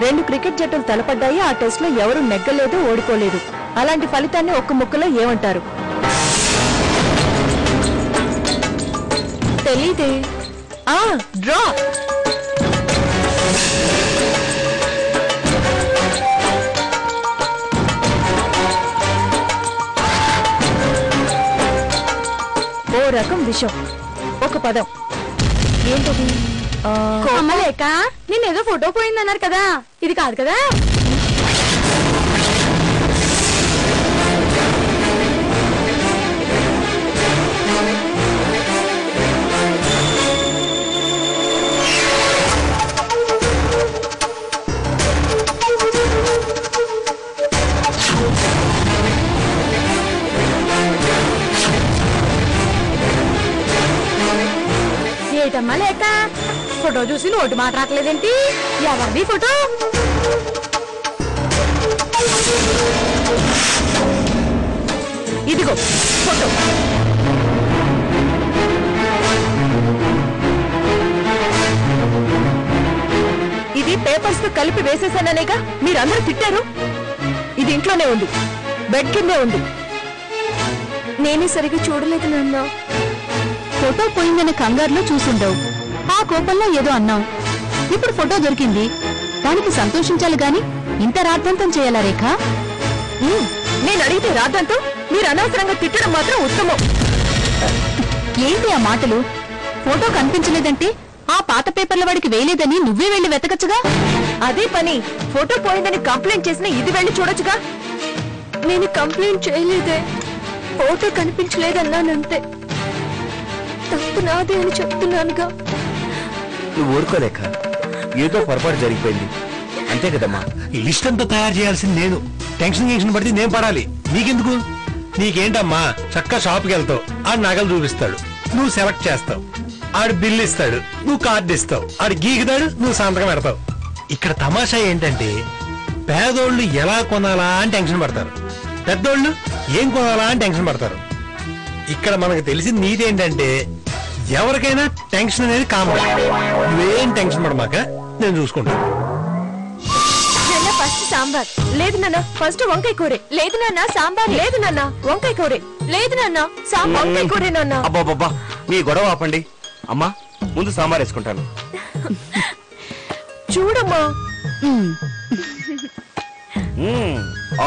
2 cricket జట్టులు తలపడ్డాయి. ఆ test లో ఎవరు నెగ్గలేదు, ఓడిపోలేదు. అలాంటి ఫలితాన్ని ఒక్క ముక్కలో ఏమంటారు? తెలీదే. డ్రా. ఓ రకం విషయం. ఒక పదం. ఏంటది? కోమలేక నేనేదో ఫోటో పోయిందన్నారు కదా, ఇది కాదు కదా? ఏటమ్మా లేక ఫోటో చూసి నోటు మాట రాకలేదేంటి? ఎవరిది ఫోటో? ఇదిగో ఫోటో. ఇది పేపర్స్ తో కలిపి వేసేసాననేగా మీరందరూ తిట్టారు. ఇది ఇంట్లోనే ఉంది, బెడ్ కిందే ఉంది. నేనే సరిగ్గా చూడలేదు నాన్న. ఫోటో పోయిందనే కంగారులో చూసుండవు. ఆ కోపంలో ఏదో అన్నావు. ఇప్పుడు ఫోటో దొరికింది, దానికి సంతోషించాలి గాని ఇంత రాద్ధాంతం చేయాలా రేఖ? నేను అడిగితే రాద్ధాంతం, మీరు అనవసరంగా తిట్టడం మాత్రం ఉత్తమం. ఏంటి ఆ మాటలు? ఫోటో కనిపించలేదంటే ఆ పాత పేపర్ల వాడికి వేయలేదని నువ్వే వెళ్లి వెతకచ్చుగా. అదే పని. ఫోటో పోయిందని కంప్లైంట్ చేసిన ఇది వెళ్లి చూడొచ్చుగా. నేను కంప్లైంట్ చేయలేదే, ఫోటో కనిపించలేదన్నానంతే. తప్పు నాదే అని చెప్తున్నానుగా. నువ్వు ఊరుకోలేక ఏదో పొరపాటు జరిగిపోయింది అంతే కదమ్మా. లిస్ట్ అంతా తయారు చేయాల్సింది నేను. టెన్షన్ పడితే నేను పడాలి. నీకెందుకు? నీకేంటమ్మా, చక్కగా షాప్కి వెళ్తావు, ఆడు నగలు చూపిస్తాడు, నువ్వు సెలెక్ట్ చేస్తావు, ఆడు బిల్లు ఇస్తాడు, నువ్వు కార్డు ఇస్తావు, ఆడు గీకుతాడు, నువ్వు సంతకం పెడతావు. ఇక్కడ తమాషా ఏంటంటే పేదోళ్ళు ఎలా కొనాలా అని టెన్షన్ పడతారు, పెద్దోళ్ళు ఏం కొనాలా అని టెన్షన్ పడతారు. ఇక్కడ మనకు తెలిసింది నీదేంటంటే ఎవరికైనా టెన్షన్ అనేది కామన్. నువ్వేం టెన్షన్ పడమాక, నేను చూసుకుంటాను. ఫస్ట్ సాంబార్ లేదు నాన్న, ఫస్ట్ వంకాయ కూరే లేదు నాన్న, సాంబార్ లేదు నాన్న, వంకాయ కూరే లేదు నాన్న, వంకాయ కూరే నాన్న. అబ్బాబ్బా మీ గొడవ ఆపండి. అమ్మా ముందు సాంబార్ వేసుకుంటాను. చూడమ్మా.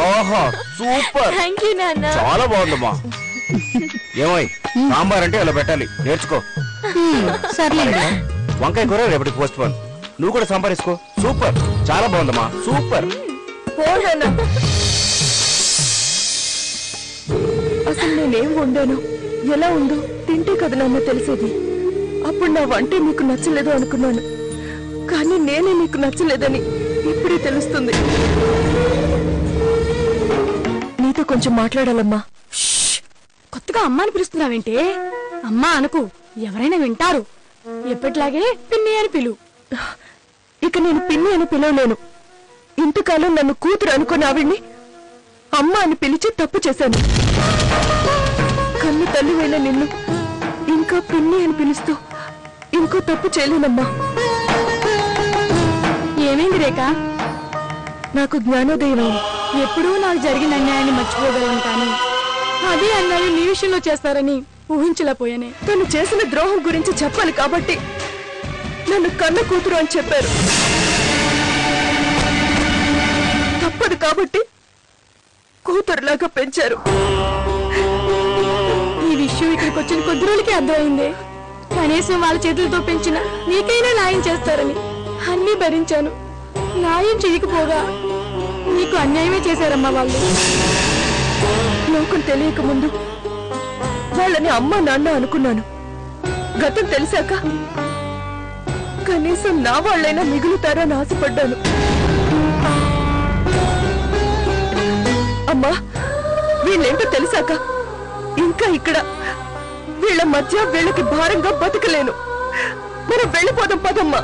ఆహా సూపర్, థ్యాంక్ యూ నాన్న. చాలా బాగుందమ్మా. ఏమోయ్ సాంబార్ అంటే ఇలా పెట్టాలి, నేర్చుకో. సర్లేండి. వంకాయ కూర రేపటికి పోస్ట్ పోన్. నువ్వు కూడా సాంబార్ వేసుకో. సూపర్, చాలా బాగుందమ్మా, సూపర్. అసలు నేనేం వండాను, ఎలా ఉందో తింటే కదా నాన్న తెలిసేది. అప్పుడు నా వంటే మీకు నచ్చలేదు అనుకున్నాను, కానీ నేనే మీకు నచ్చలేదని ఇప్పుడే తెలుస్తుంది. నీతో కొంచెం మాట్లాడాలమ్మా. కొత్తగా అమ్మ అని పిలుస్తున్నావేంటే? అమ్మా అనుకు, ఎవరైనా వింటారు. ఎప్పటిలాగే పిన్ని అని పిలు. ఇక నేను పిన్ని అని పిలవలేను. ఇంతకాలం నన్ను కూతురు అనుకుని ఆవిడ్ని అమ్మ అని పిలిచి తప్పు చేశాను. కన్ను తల్లివైన నిన్ను ఇంకా పిన్ని అని పిలుస్తూ ఇంకో తప్పు చేయలేనమ్మా. ఏమైంది రేఖ? నాకు జ్ఞానోదయం. ఎప్పుడూ నాకు జరిగిన అన్యాయాన్ని మర్చిపోగలను, కానీ అదే అన్యాయం నీ విషయంలో చేస్తారని ఊహించలేకపోయానే. తను చేసిన ద్రోహం గురించి చెప్పాలి కాబట్టి నన్ను కన్న కూతురు అని చెప్పారు. తప్పదు కాబట్టి కూతురులాగా పెంచారు. ఈ విషయం ఇక్కడికి వచ్చిన కొద్ది రోజులకి అర్థమైంది. కనీసం వాళ్ళ చేతులతో పెంచిన నీకైనా న్యాయం చేస్తారని అన్నీ భరించాను. న్యాయం చేయకపోగా నీకు అన్యాయమే చేశారమ్మా వాళ్ళు. లోకం తెలియక ముందు వాళ్ళని అమ్మ నాన్న అనుకున్నాను. గతం తెలిసాక కనీసం నా వాళ్ళైనా మిగులుతారని ఆశపడ్డాను. అమ్మా, వీళ్ళేంటో తెలిసాక ఇంకా ఇక్కడ వీళ్ళ మధ్య వీళ్ళకి భారంగా బతకలేను. మనం వెళ్ళిపోదాం పదమ్మా.